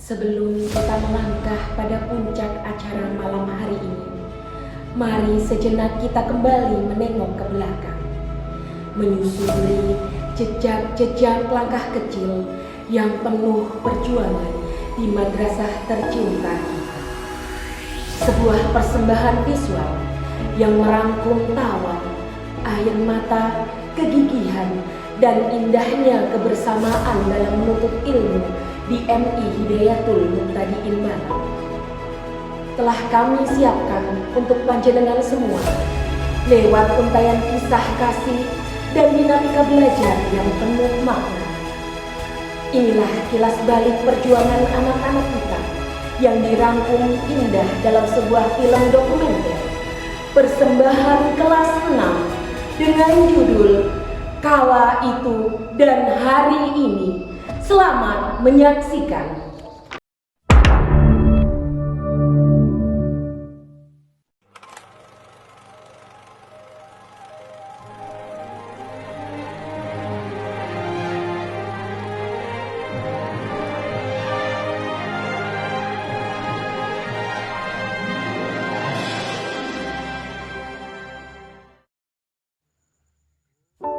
Sebelum kita melangkah pada puncak acara malam hari ini, mari sejenak kita kembali menengok ke belakang, menyusuri jejak-jejak langkah kecil yang penuh perjuangan di madrasah tercinta kita. Sebuah persembahan visual yang merangkum tawa, air mata, kegigihan, dan indahnya kebersamaan dalam menuntut ilmu di MI Hidayatul Muqtadiin Barat telah kami siapkan untuk panjenengan semua lewat untayan kisah kasih dan dinamika belajar yang penuh makna. Inilah kilas balik perjuangan anak-anak kita yang dirangkum indah dalam sebuah film dokumenter persembahan kelas 6 dengan judul Kala Itu dan Hari Ini. Selamat menyaksikan.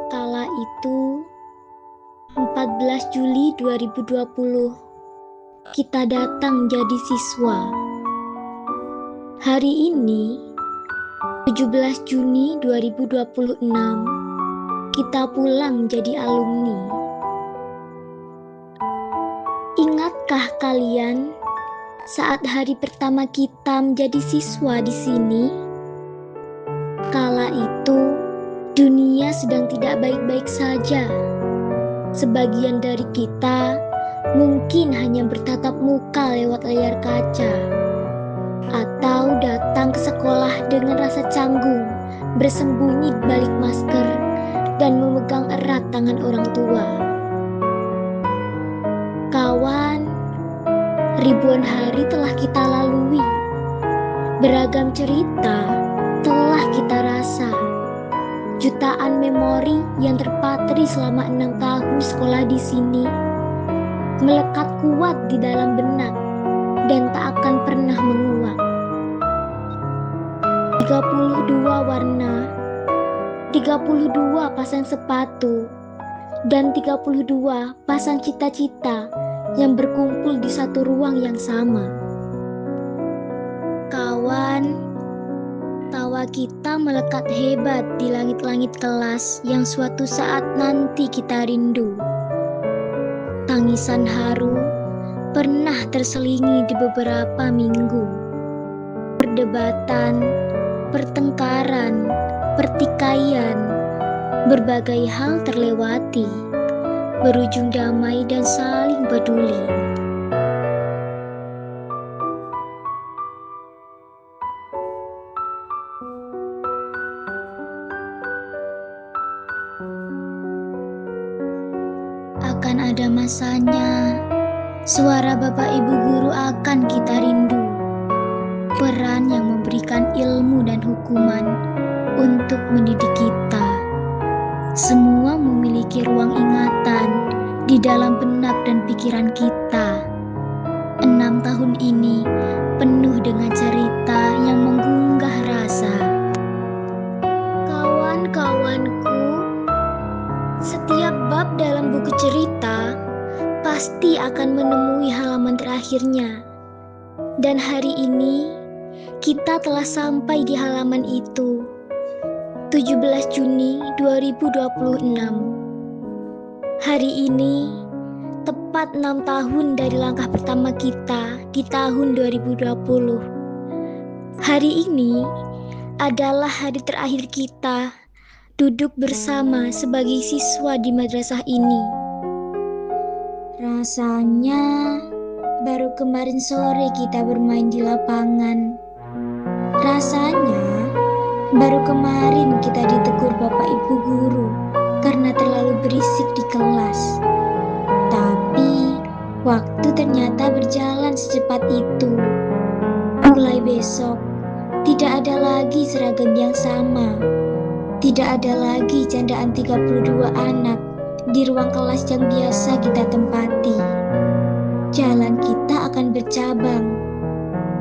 Kala itu 14 Juli 2020 kita datang jadi siswa. Hari ini 17 Juni 2026 kita pulang jadi alumni. Ingatkah kalian saat hari pertama kita menjadi siswa di sini? Kala itu dunia sedang tidak baik-baik saja. Sebagian dari kita mungkin hanya bertatap muka lewat layar kaca, atau datang ke sekolah dengan rasa canggung, bersembunyi di balik masker, dan memegang erat tangan orang tua. Kawan, ribuan hari telah kita lalui, beragam cerita telah kita rasa. Jutaan memori yang terpatri selama 6 tahun sekolah di sini melekat kuat di dalam benak dan tak akan pernah menguap. 32 warna, 32 pasang sepatu, dan 32 pasang cita-cita yang berkumpul di satu ruang yang sama. Kawan, tawa kita melekat hebat di langit-langit kelas yang suatu saat nanti kita rindu. Tangisan haru pernah terselingi di beberapa minggu. Perdebatan, pertengkaran, pertikaian, berbagai hal terlewati, berujung damai dan saling peduli. Akan ada masanya, suara Bapak Ibu Guru akan kita rindu. Peran yang memberikan ilmu dan hukuman untuk mendidik kita. Semua memiliki ruang ingatan di dalam benak dan pikiran kita. 6 tahun ini penuh dengan cerita yang menggugah rasa. Kawan-kawanku, setiap bab dalam buku cerita pasti akan menemui halaman terakhirnya. Dan hari ini kita telah sampai di halaman itu. 17 Juni 2026. Hari ini tepat 6 tahun dari langkah pertama kita di tahun 2020. Hari ini adalah hari terakhir kita duduk bersama sebagai siswa di madrasah ini. Rasanya baru kemarin sore kita bermain di lapangan. Rasanya baru kemarin kita ditegur Bapak Ibu Guru karena terlalu berisik di kelas. Tapi waktu ternyata berjalan secepat itu. Mulai besok tidak ada lagi seragam yang sama. Tidak ada lagi candaan 32 anak di ruang kelas yang biasa kita tempati. Jalan kita akan bercabang.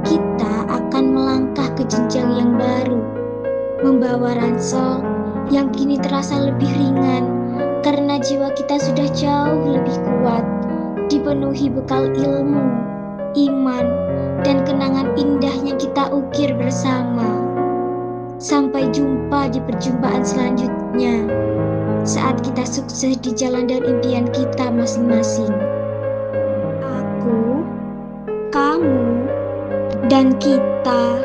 Kita akan melangkah ke jenjang yang baru, membawa ransel yang kini terasa lebih ringan karena jiwa kita sudah jauh lebih kuat, dipenuhi bekal ilmu, iman, dan kenangan indah yang kita ukir bersama. Sampai jumpa di perjumpaan selanjutnya, saat kita sukses di jalan dan impian kita masing-masing. Aku, kamu, dan kita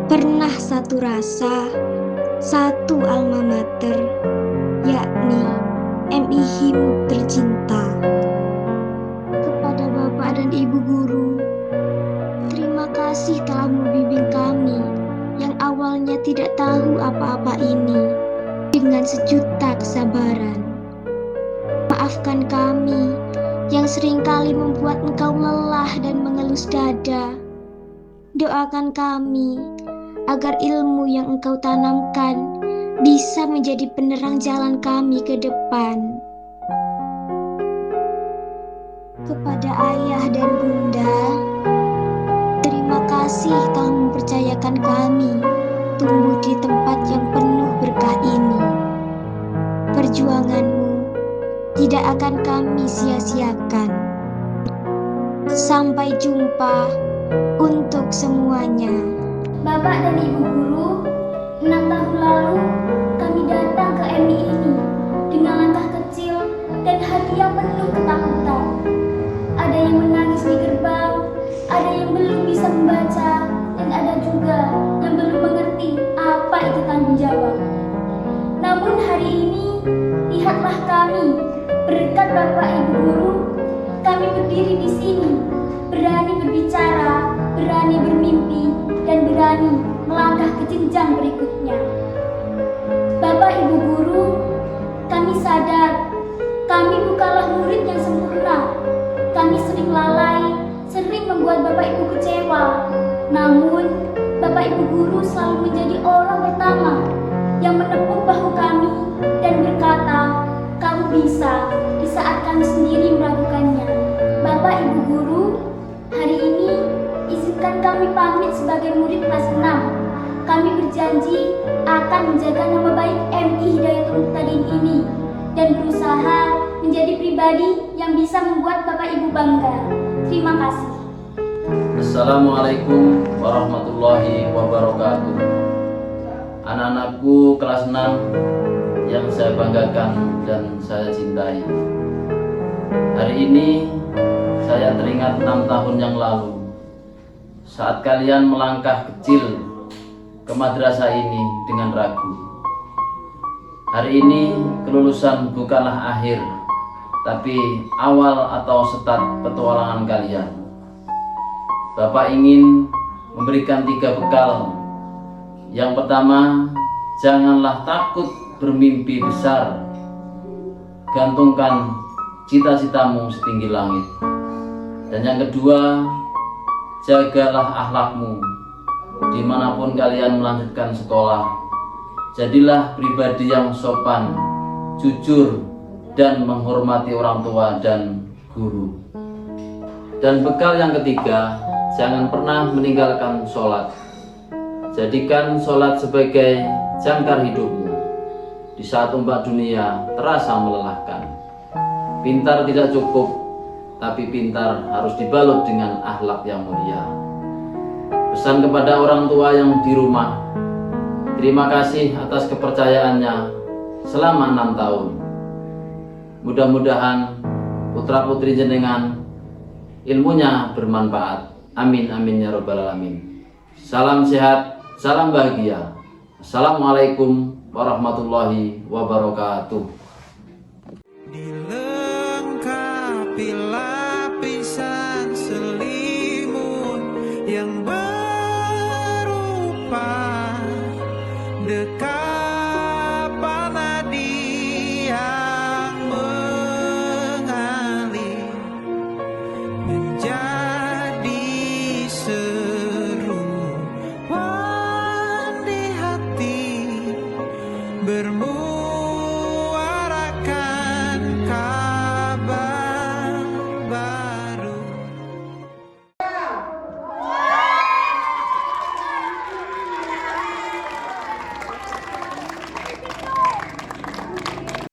pernah satu rasa, satu alma mater, yakni MI Himut tercinta. Kepada Bapak dan Ibu Guru, terima kasih telah membimbing kami yang awalnya tidak tahu apa-apa ini dengan sejuta kesabaran. Maafkan kami yang seringkali membuat engkau lelah dan mengelus dada. Doakan kami agar ilmu yang engkau tanamkan bisa menjadi penerang jalan kami ke depan. Kepada ayah dan bunda, terima kasih telah mempercayakan kami tumbuh di tempat yang penuh berkah ini. Perjuanganmu tidak akan kami sia-siakan. Sampai jumpa untuk semuanya. Bapak dan Ibu Guru, 6 tahun lalu kami datang ke MI ini dengan langkah kecil dan hati yang penuh ketakutan. Ada yang menangis di gerbang, ada yang belum bisa membaca, dan ada juga yang belum mengerti apa itu tanggung jawab. Namun hari ini, lihatlah kami, berkat Bapak Ibu Guru, kami berdiri di sini, berani berbicara, berani bermimpi, dan berani melangkah ke jenjang berikutnya. Bapak Ibu Guru, kami sadar kami bukanlah murid yang sempurna. Kami sering lalai, sering membuat Bapak Ibu kecewa. Namun, Bapak Ibu Guru selalu menjadi orang pertama yang menepuk bahu kami dan berkata, "Kamu bisa," di saat kami sendiri meragukannya. Bapak Ibu Guru, hari ini izinkan kami pamit sebagai murid kelas 6. Kami berjanji akan menjaga nama baik MI Hidayatul Muqtadin ini dan berusaha menjadi pribadi yang bisa membuat Bapak Ibu bangga. Terima kasih. Assalamualaikum warahmatullahi wabarakatuh. Anak-anakku kelas 6 yang saya banggakan dan saya cintai. Hari ini saya teringat 6 tahun yang lalu saat kalian melangkah kecil ke madrasah ini dengan ragu. Hari ini kelulusan bukanlah akhir, tapi awal atau start petualangan kalian. Bapak ingin memberikan 3 bekal. Yang pertama, janganlah takut bermimpi besar. Gantungkan cita-citamu setinggi langit. Dan yang kedua, jagalah akhlakmu dimanapun kalian melanjutkan sekolah. Jadilah pribadi yang sopan, jujur, dan menghormati orang tua dan guru. Dan bekal yang ketiga, jangan pernah meninggalkan sholat. Jadikan sholat sebagai jangkar hidupmu di saat ombak dunia terasa melelahkan. Pintar tidak cukup, tapi pintar harus dibalut dengan akhlak yang mulia. Pesan kepada orang tua yang di rumah, terima kasih atas kepercayaannya selama 6 tahun. Mudah-mudahan putra-putri jenengan ilmunya bermanfaat. Amin amin ya rabbal alamin. Salam sehat, salam bahagia. Assalamualaikum warahmatullahi wabarakatuh.